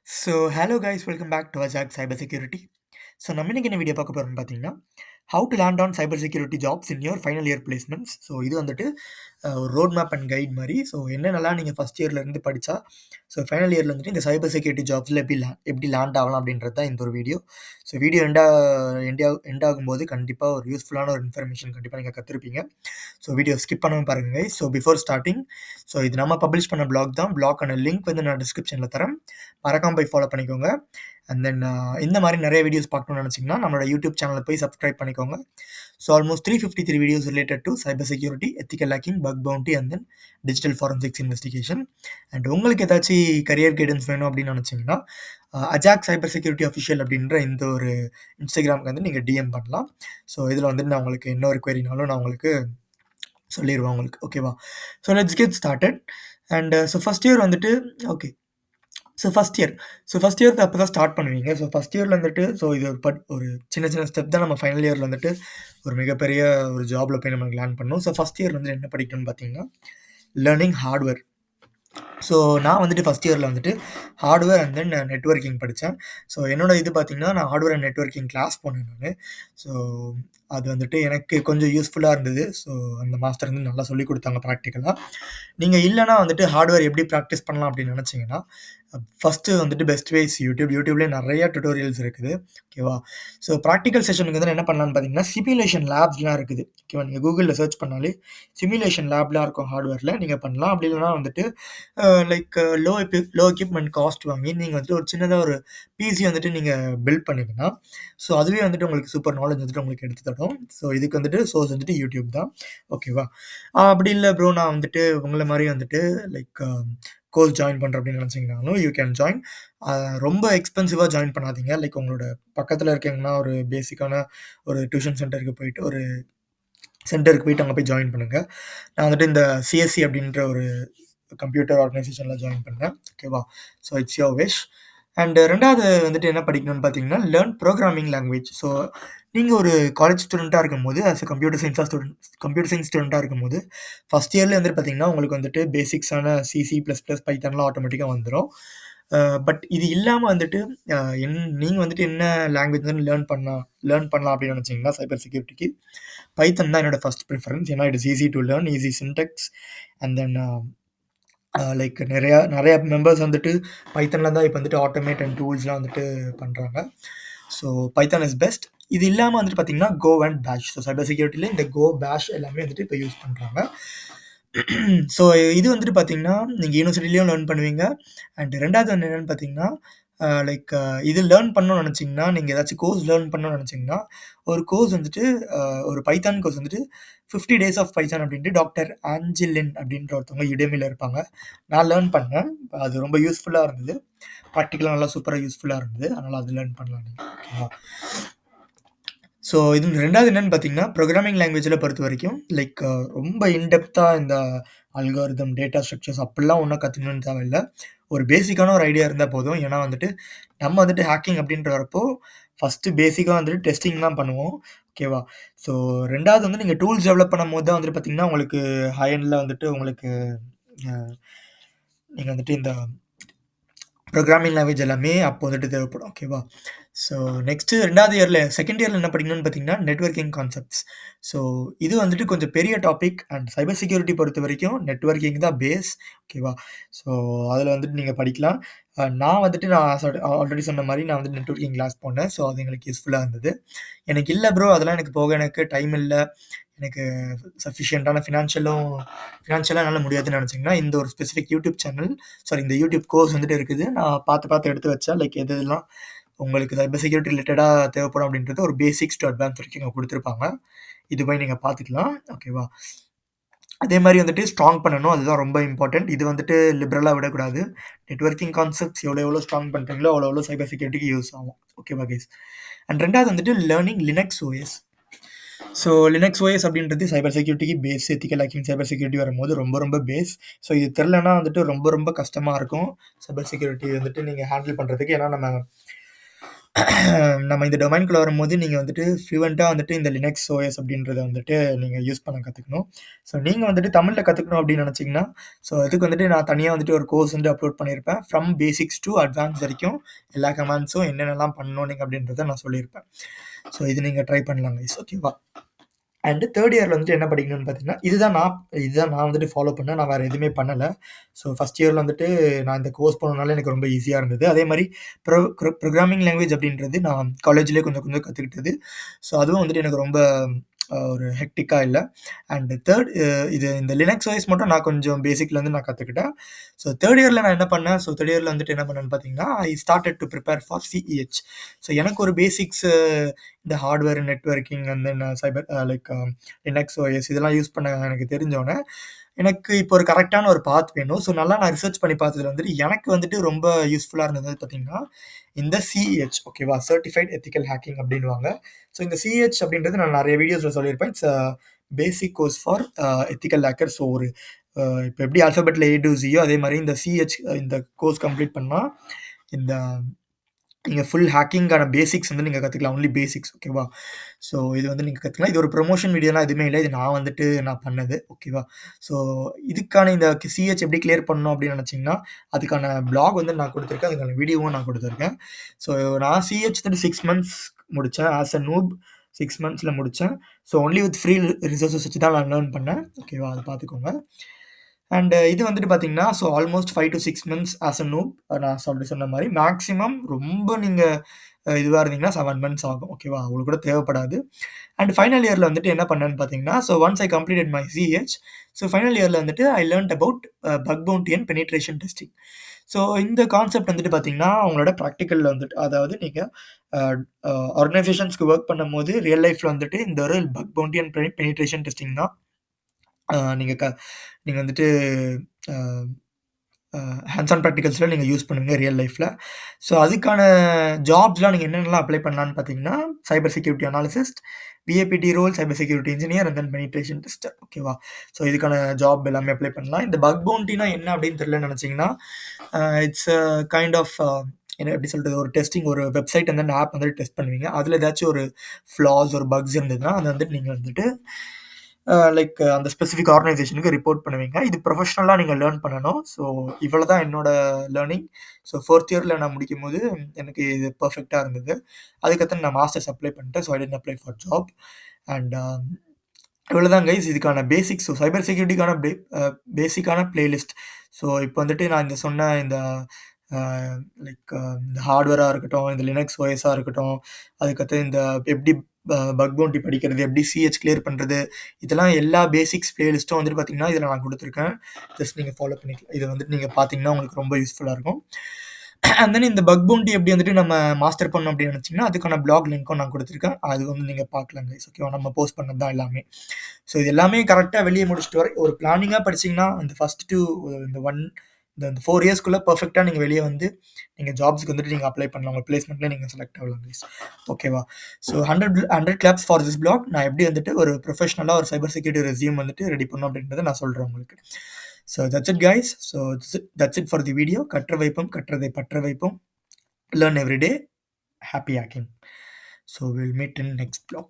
Hello guys, welcome back to Azak Cybersecurity. நம்ம இன்னைக்கு என்ன வீடியோ பார்க்க போறோம்னு பார்த்தீங்கன்னா, how to land on cyber security jobs in your final year placements. இது வந்துட்டு ஒரு ரோட் மேப் அண்ட் கைட் மாரி. என்னென்னலாம் நீங்கள் ஃபர்ஸ்ட் இயர்லேருந்து படித்தா, ஃபைனல் இயரில் வந்துட்டு இந்த சைபர் செக்யூரிட்டி ஜாப்ஸில் எப்படி லேண்ட் ஆகலாம் அப்படின்றது தான் இந்த ஒரு வீடியோ. வீடியோ எண்ட் ஆகும்போது கண்டிப்பாக ஒரு யூஸ்ஃபுல்லான ஒரு இன்ஃபர்மேஷன் கண்டிப்பாக நீங்கள் கற்றுருப்பீங்க. வீடியோ ஸ்கிப் பண்ணாமல் பாருங்கள் guys. பிஃபோர் ஸ்டார்டிங், இது நம்ம பப்ளிஷ் பண்ண பிளாக் தான். பிளாக்கான லிங்க் வந்து நான் டிஸ்கிரிப்ஷனில் தரேன். மறக்காம போய் ஃபாலோ பண்ணிக்கோங்க. அண்ட் தென் இந்த மாதிரி நிறைய வீடியோஸ் பார்க்கணும்னு நினச்சிங்கன்னா நம்மளோட யூடியூப் சேனலில் போய் சப்ஸ்கிரைப் பண்ணிக்கோங்க. Almost 353 videos related to cyber security, ethical hacking, bug bounty and then digital forensics investigation. And உங்களுக்கு ஏதாச்சும் கரியர் கைடன்ஸ் வேணும் அப்படின்னு நினச்சிங்கன்னா அஜாக் சைபர் செக்யூரிட்டி அஃபிஷியல் அப்படின்ற இந்த ஒரு இன்ஸ்டாகிராமுக்கு வந்து நீங்கள் டிஎம் பண்ணலாம். இதில் வந்துட்டு நான் உங்களுக்கு என்ன ஒரு queryனாலும் நான் உங்களுக்கு சொல்லிடுவேன் உங்களுக்கு. ஓகேவா? Let's get started. And first year வந்துட்டு ஓகே. ஃபர்ஸ்ட் இயர் அப்போ தான் ஸ்டார்ட் பண்ணுவீங்க. ஃபர்ஸ்ட் இயரில் வந்துட்டு இது ஒரு சின்ன சின்ன ஸ்டெப் தான் நம்ம ஃபைனல் இயரில் வந்துட்டு ஒரு மிகப்பெரிய ஒரு ஜாபில் போய் நம்ம லேர்ன் பண்ணணும். ஃபர்ஸ்ட் இயர் வந்து என்ன படிக்கணும்னு பார்த்தீங்கன்னா, லேர்னிங் ஹார்ட்வேர். நான் வந்துட்டு ஃபர்ஸ்ட் இயரில் வந்துட்டு ஹார்ட்வேர் அண்ட் தென் நெட்வொர்க்கிங் படித்தேன். என்னோட இது பார்த்தீங்கன்னா, நான் ஹார்ட்வேர் அண்ட் நெட்வொர்க்கிங் கிளாஸ் போனேன் நான். ஸோ அது வந்துட்டு எனக்கு கொஞ்சம் யூஸ்ஃபுல்லாக இருந்தது. அந்த மாஸ்டர் வந்து நல்லா சொல்லிக் கொடுத்தாங்க ப்ராக்டிக்கலாக. நீங்கள் இல்லைனா வந்துட்டு ஹார்ட்வேர் எப்படி ப்ராக்டிஸ் பண்ணலாம் அப்படின்னு நினச்சிங்கன்னா, ஃபஸ்ட்டு வந்துட்டு பெஸ்ட் வேஸ் யூடியூப்லேயே நிறைய டுட்டோரியல்ஸ் இருக்குது. ஓகேவா? ப்ராக்டிக்கல் செஷனுக்கு வந்து என்ன பண்ணலான்னு பார்த்தீங்கன்னா, சிமுலேஷன் லேப்ஸ்லாம் இருக்குது. ஓகேவா? நீங்கள் கூகுளில் சர்ச் பண்ணாலே சிமுலேஷன் லேப்லாம் இருக்கும் ஹார்ட்வேரில், நீங்கள் பண்ணலாம். அப்படி இல்லைனா வந்துட்டு லைக் லோ எக்யூப்மெண்ட் காஸ்ட் வாங்கி நீங்கள் வந்துட்டு ஒரு சின்னதாக ஒரு பிசி வந்துட்டு நீங்கள் பில்ட் பண்ணிங்கன்னா, அதுவே வந்துட்டு உங்களுக்கு சூப்பர் நாலேஜ் வந்துட்டு உங்களுக்கு எடுத்து தரும். இதுக்கு வந்துட்டு சோர்ஸ் வந்துட்டு யூடியூப் தான். ஓகேவா? அப்படி இல்லை ப்ரோ, நான் வந்துட்டு உங்களை மாதிரி வந்துட்டு லைக் கோர்ஸ் ஜாயின் பண்ணுறேன் அப்படின்னு நினச்சிங்கனாலும் யூ கேன் ஜாயின். ரொம்ப எக்ஸ்பென்சிவாக ஜாயின் பண்ணாதீங்க. லைக் உங்களோட பக்கத்தில் இருக்கீங்கன்னா ஒரு பேசிக்கான ஒரு டியூஷன் சென்டருக்கு போயிட்டு அங்கே போய் ஜாயின் பண்ணுங்கள். நான் வந்துட்டு இந்த சிஎஸ்சி அப்படின்ற ஒரு கம்ப்யூட்டர் ஆர்கனைசேஷனில் ஜாயின் பண்ணேன். ஓகேவா? It's your wish. அண்ட் ரெண்டாவது வந்துட்டு என்ன படிக்கணும்னு பார்த்தீங்கன்னா, லேர்ன் ப்ரோக்ராமிங் லாங்குவேஜ். நீங்கள் ஒரு காலேஜ் ஸ்டூடெண்ட்டாக இருக்கும்போது கம்ப்யூட்டர் சயின்ஸ் ஸ்டூடெண்ட்டாக இருக்கும்போது ஃபஸ்ட் இயர்லேயே வந்துட்டு பார்த்தீங்கன்னா, உங்களுக்கு வந்துட்டு பேசிக்ஸான C++, பைத்தான்லாம் ஆட்டோமேட்டிக்காக வந்துடும். பட் இது இல்லாமல் வந்துட்டு நீங்கள் வந்துட்டு என்ன லாங்குவேஜ் வந்து லேர்ன் பண்ணலாம் அப்படின்னு நினச்சிங்கன்னா, சைபர் செக்யூரிட்டிக்கு பைத்தன் தான் என்னோட ஃபர்ஸ்ட் ப்ரிஃபரன்ஸ். ஏன்னா it is easy to learn, easy Sintex. And then like நிறையா மெம்பர்ஸ் வந்துட்டு பைத்தனில் தான் இப்போ வந்துட்டு ஆட்டோமேட் அண்ட் டூல்ஸ்லாம் வந்துட்டு பண்ணுறாங்க. Python is best. இது இல்லாமல் வந்துட்டு பார்த்தீங்கன்னா கோ அண்ட் பேஷ். சைபர் செக்யூரிட்டியில் இந்த கோ பேஷ் எல்லாமே வந்துட்டு இப்போ யூஸ் பண்ணுறாங்க. இது வந்துட்டு பார்த்தீங்கன்னா, நீங்கள் யூனிவர்சிட்டிலையும் லேர்ன் பண்ணுவீங்க. அண்ட் ரெண்டாவது வந்து என்னென்னு பார்த்தீங்கன்னா, லைக் இது லேர்ன் பண்ணணும்னு நினச்சிங்கன்னா, நீங்கள் ஏதாச்சும் கோர்ஸ் லேர்ன் பண்ணணும்னு நினச்சிங்கன்னா, ஒரு கோர்ஸ் வந்துட்டு ஒரு பைத்தான் கோர்ஸ் வந்துட்டு 50 டேஸ் ஆஃப் பைத்தான் அப்படின்ட்டு டாக்டர் ஆஞ்சிலின் அப்படின்ற ஒருத்தவங்க யுடெமியில் இருப்பாங்க. நான் லேர்ன் பண்ணேன். அது ரொம்ப யூஸ்ஃபுல்லாக இருந்தது. ப்ராக்டிக்கலாக நல்லா சூப்பராக யூஸ்ஃபுல்லாக இருந்தது. அதனால் அது லேர்ன் பண்ணலாம் நீங்கள். ஓகேவா? இது ரெண்டாவது என்னன்னு பார்த்தீங்கன்னா, ப்ரோக்ராமிங் லாங்குவேஜில் பொறுத்த வரைக்கும் லைக் ரொம்ப இன்டெப்த்தாக இந்த அல்காரிதம், டேட்டா ஸ்ட்ரக்சர்ஸ் அப்படிலாம் ஒன்றும் கற்றுக்கணும்னு தேவையில்ல. ஒரு பேசிக்கான ஒரு ஐடியா இருந்தால் போதும். ஏன்னா வந்துட்டு நம்ம வந்துட்டு ஹேக்கிங் அப்படின்ற வரப்போ ஃபஸ்ட்டு பேசிக்காக வந்துட்டு டெஸ்டிங் தான் பண்ணுவோம். ஓகேவா? ரெண்டாவது வந்து நீங்கள் டூல்ஸ் டெவலப் பண்ணும்போது தான் வந்துட்டு பார்த்தீங்கன்னா, உங்களுக்கு ஹை எண்டில் வந்துட்டு உங்களுக்கு நீங்கள் வந்துட்டு இந்த ப்ரோக்ராமிங் லாங்குவேஜ் எல்லாமே அப்போ வந்துட்டு தேவைப்படும். ஓகேவா? நெக்ஸ்ட்டு செகண்ட் இயரில் என்ன படிக்கணும்னு பார்த்தீங்கன்னா, நெட்வொர்க்கிங் கான்செப்ட்ஸ். இது வந்துட்டு கொஞ்சம் பெரிய டாபிக். அண்ட் சைபர் செக்யூரிட்டி பொறுத்த வரைக்கும் நெட்வொர்க்கிங் தான் பேஸ். ஓகேவா? அதில் வந்துட்டு நீங்கள் படிக்கலாம். நான் ஆல்ரெடி சொன்ன மாதிரி நான் வந்து நெட்வொர்க்கிங் கிளாஸ் போனேன். அது எங்களுக்கு யூஸ்ஃபுல்லாக இருந்தது. எனக்கு இல்லை ப்ரோ, அதெல்லாம் எனக்கு போக எனக்கு டைம் இல்லை, எனக்கு சஃபிஷியண்ட்டான ஃபினான்ஷியலாக என்னால் முடியாதுன்னு நினச்சிங்கன்னா, இந்த ஒரு ஸ்பெசிஃபிக் யூடியூப் சேனல், இந்த யூடியூப் கோர்ஸ் வந்துட்டு இருக்குது. நான் பார்த்து எடுத்து வச்சேன். லைக் எதெல்லாம் உங்களுக்கு சைபர் செக்யூரிட்டி ரிலேட்டடாக தேவைப்படும் அப்படின்றது ஒரு பேசிக்ஸ் டு அட்வான்ஸ் வரைக்கும் இங்கே கொடுத்துருப்பாங்க. இது போய் நீங்கள் பார்த்துக்கலாம். ஓகேவா? அதே மாதிரி வந்துட்டு ஸ்ட்ராங் பண்ணணும். அதுதான் ரொம்ப இம்பார்ட்டன்ட். இது வந்துட்டு லிபரலாக விடக்கூடாது. நெட்வொர்க்கிங் கான்செப்ட்ஸ் எவ்வளோ ஸ்ட்ராங் பண்ணுறீங்களோ அவ்வளோ சைபர் செக்யூரிட்டிக்கு யூஸ் ஆகும். ஓகேவா கைஸ்? அண்ட் ரெண்டாவது வந்துட்டு learning Linux OS. Linux OS அப்படின்றது சைபர் செக்யூரிட்டிக்கு base. Ethical hacking, cyber security வரும்போது ரொம்ப பேஸ். இது தெரிலனா வந்துட்டு ரொம்ப கஷ்டமாக இருக்கும் சைபர் செக்யூரிட்டி வந்துட்டு நீங்கள் ஹேண்டில் பண்ணுறதுக்கு. ஏன்னா நம்ம நம்ம இந்த டொமைன்குள்ள வரும்போது நீங்க வந்துட்டு ஃப்ளூவென்ட்டா வந்துட்டு இந்த லினக்ஸ் ஓஎஸ் அப்படின்றத வந்துட்டு நீங்க யூஸ் பண்ண கத்துக்கணும். ஸோ நீங்க வந்துட்டு தமிழ்ல கத்துக்கணும் அப்படின்னு நெனச்சீங்கன்னா, ஸோ அதுக்கு வந்துட்டு நான் தனியா வந்துட்டு ஒரு கோர்ஸ் வந்து அப்லோட் பண்ணியிருப்பேன். ஃப்ரம் பேசிக்ஸ் டூ அட்வான்ஸ் வரைக்கும் எல்லா கமாண்ட்ஸும் என்னென்னலாம் பண்ணணும் நீங்க அப்படின்றத நான் சொல்லியிருப்பேன். ஸோ இது நீங்க ட்ரை பண்ணலாம் கைஸ். ஓகேவா? அண்ட் 3 இயர்ல வந்துட்டு என்ன படிக்கணும்னு பார்த்தீங்கன்னா, இதுதான் நான் வந்துட்டு ஃபாலோ பண்ணேன். நான் வேற எதுவுமே பண்ணல. ஸோ ஃபர்ஸ்ட் இயர்ல வந்துட்டு நான் இந்த கோர்ஸ் போனனால எனக்கு ரொம்ப ஈஸியா இருந்தது. அதே மாரி ப்ரோகிராமிங் லாங்குவேஜ் அப்படின்றது நான் காலேஜ்லயே கொஞ்சம் கொஞ்சம் கத்துக்கிட்டது. ஸோ அதுவும் வந்துட்டு எனக்கு ரொம்ப ஒரு ஹெக்டிக்கா இல்ல. அண்ட் 3 இது இந்த லினக்ஸ் ஓஎஸ் மட்டும் நான் கொஞ்சம் பேசிக்லேருந்து நான் கத்துக்கிட்டேன். ஸோ 3 இயர்ல நான் என்ன பண்ணேன், ஸோ 3 இயர்ல வந்துட்டு என்ன பண்ணேன்னு பார்த்தீங்கன்னா, I started to prepare for CEH. So எனக்கு ஒரு பேசிக்ஸ் இந்த hardware, networking and then cyber like Linux OS இதெல்லாம் யூஸ் பண்ண எனக்கு தெரிஞ்சோனே, எனக்கு இப்போ ஒரு கரெக்ட்டான ஒரு பாத் வேணும். ஸோ நல்லா நான் ரிசர்ச் பண்ணி பார்த்ததுல வந்துட்டு, எனக்கு வந்துட்டு ரொம்ப யூஸ்ஃபுல்லா இருந்தது பார்த்தீங்கன்னா, இந்த சிஇஹெச் ஓகேவா? சர்டிஃபைட் எத்திக்கல் ஹேக்கிங் அப்படின்னுவாங்க. ஸோ இந்த சிஇஹெச் அப்படின்றது நான் நெறைய வீடியோஸ்ல சொல்லியிருப்பேன். It's basic course for ethical hacker. So ஒரு இப்போ எப்படி ஆல்ஃபபெட்ல ஏ டூ ஸியோ அதே மாரி இந்த சிஹெச் இந்த கோர்ஸ் கம்ப்ளீட் பண்ணா, இந்த நீங்க ஃபுல் ஹேக்கிங்கான பேசிக்ஸ் வந்து நீங்க கத்துக்கலாம். ஒன்லி பேசிக்ஸ் ஓகேவா? ஸோ இது வந்து நீங்க கத்துக்கலாம். இது ஒரு ப்ரமோஷன் வீடியோலாம் எதுவுமே இல்ல. இது நான் பண்ணது. ஓகேவா? ஸோ இதுக்கான இந்த சிஹெச் எப்படி கிளியர் பண்ணணும் அப்படின்னு நெனச்சீங்கன்னா, அதுக்கான பிளாக் வந்து நான் குடுத்துருக்கேன். அதுக்கான வீடியோவும் நான் குடுத்துருக்கேன். ஸோ நான் சிஹெச் வந்து 6 மந்த்ஸ் முடிச்சேன். ஆஸ் அ நூப் 6 மந்த்ஸ்ல முடிச்சேன். So only with free resources வச்சு தான் நான் லேர்ன் பண்ணேன். ஓகேவா? அத பார்த்துக்கோங்க. அண்ட் இது வந்துட்டு பார்த்தீங்கன்னா, so almost 5 to 6 months as a noob நான் சொன்ன மாரி மேக்ஸிமம் ரொம்ப நீங்க இதுவா இருந்தீங்கன்னா 7 மந்த்ஸ் ஆகும். ஓகேவா? அவ்வளோ கூட தேவைப்படாது. அண்ட் ஃபைனல் இயர்ல வந்துட்டு என்ன பண்ணேன்னு பார்த்தீங்கன்னா, so once I completed my CEH, so final இயர்ல வந்துட்டு I learned about bug bounty and penetration testing. So இந்த கான்செப்ட் வந்துட்டு பார்த்தீங்கன்னா, உங்களோட ப்ராக்டிகல்ல வந்துட்டு அதாவது நீங்க அ அ ஆர்கனைசேஷன்ஸ்க்கு வொர்க் பண்ணும்போது ரியல் லைஃப்ல வந்துட்டு இந்த ஒரு buck bounty and penetration testing தான் அ நீங்க க நீங்க வந்துட்டு அ அ ஹேண்ட்ஸ் ஆன் ப்ராக்டிகல்ஸ்ல நீங்க யூஸ் பண்ணுவீங்க ரியல் லைஃப்ல. ஸோ அதுக்கான ஜாப்ஸ்லாம் நீங்க என்னென்னலாம் அப்ளை பண்ணலான்னு பார்த்தீங்கன்னா, cyber security analyst, VAPT role, cyber security engineer and then penetration tester ஓகேவா? ஸோ இதுக்கான ஜாப் எல்லாமே அப்ளை பண்ணலாம். இந்த பக் பவுண்டினா என்ன அப்படின்னு தெரியலன்னு நெனச்சீங்கன்னா, இட்ஸ் அ கைண்ட் ஆஃப் என்ன எப்படி சொல்றது? ஒரு டெஸ்டிங் ஒரு வெப்சைட் அண்ட் தென் ஆப் வந்துட்டு டெஸ்ட் பண்ணுவீங்க. அதுல ஏதாச்சும் ஒரு ஃப்ளாஸ், ஒரு பக்ஸ் இருந்ததுன்னா, அத வந்துட்டு நீங்க வந்துட்டு லைக் அந்த ஸ்பெசிஃபிக் ஆர்கனைசேஷனுக்கு ரிப்போர்ட் பண்ணுவீங்க. இது ப்ரொஃபஷனலா நீங்க லேர்ன் பண்ணணும். ஸோ இவ்வளோ தான் என்னோட லேர்னிங். ஸோ 4த் இயர்ல நான் முடிக்கும்போது எனக்கு இது பெர்ஃபெக்ட்டா இருந்தது. அதுக்கடுத்து நான் மாஸ்டர்ஸ் அப்ளை பண்ணிட்டேன். So I didn't apply for job. And இவ்வளோ தான் கைஸ் இதுக்கான பேசிக்ஸ். ஸோ சைபர் செக்யூரிட்டிக்கான பேசிக்கான பிளேலிஸ்ட். ஸோ இப்போ வந்துட்டு நான் இந்த சொன்ன இந்த அ லைக் இந்த ஹார்ட்வேரா இருக்கட்டும், இந்த லினக்ஸ் ஓஎஸ்ஸா இருக்கட்டும், அதுக்கடுத்து இந்த எப்படி பக் பவுண்டி படிக்கிறது, எப்படி சிஹெச் கிளியர் பண்றது, இதெல்லாம் எல்லா பேசிக்ஸ் பிளேலிஸ்ட்டும் வந்துட்டு பார்த்தீங்கன்னா, இதில நான் குடுத்துருக்கேன். ஜஸ்ட் நீங்க ஃபாலோ பண்ணிக்கலாம். இத வந்துட்டு நீங்க பார்த்தீங்கன்னா, உங்களுக்கு ரொம்ப யூஸ்ஃபுல்லா இருக்கும். அண்ட் தென் இந்த பக் பவுண்டி எப்படி வந்துட்டு நம்ம மாஸ்டர் பண்ணணும் அப்படின்னு நினைச்சீங்கன்னா, அதுக்கான பிளாக் லிங்க்கும் நான் குடுத்துருக்கேன். அது வந்து நீங்க பார்க்கலாம் கைஸ். ஓகேவா? நம்ம போஸ்ட் பண்ணது தான் எல்லாமே. ஸோ இது எல்லாமே கரெக்ட்டா வெளிய முடிச்சுட்டு வர ஒரு பிளானிங்கா படிச்சீங்கன்னா, அந்த ஃபர்ஸ்ட் 2 இந்த 1 இந்த 4 இயர்ஸ்க்குள்ள பெர்ஃபெக்ட்டா நீங்க வெளிய வந்து, நீங்க ஜாப்ஸ்க்கு வந்துட்டு நீங்க அப்ளை பண்ணலாம். உங்க பிளேஸ்மெண்ட்ல நீங்க செலக்ட் ஆகலாம் கைஸ். ஓகேவா? So 100 claps for this block. நான் எப்படி வந்துட்டு ஒரு ப்ரொஃபஷனலா ஒரு சைபர் செக்யூரிட்டி ரெஸ்யூம் வந்துட்டு ரெடி பண்ணணும் அப்படின்றத நான் சொல்றேன் உங்களுக்கு. So that's it guys. So that's it for the video. கற்ற வைப்போம், கற்றதை பற்ற வைப்போம். Learn every day. Happy hacking. So we'll meet in next blog.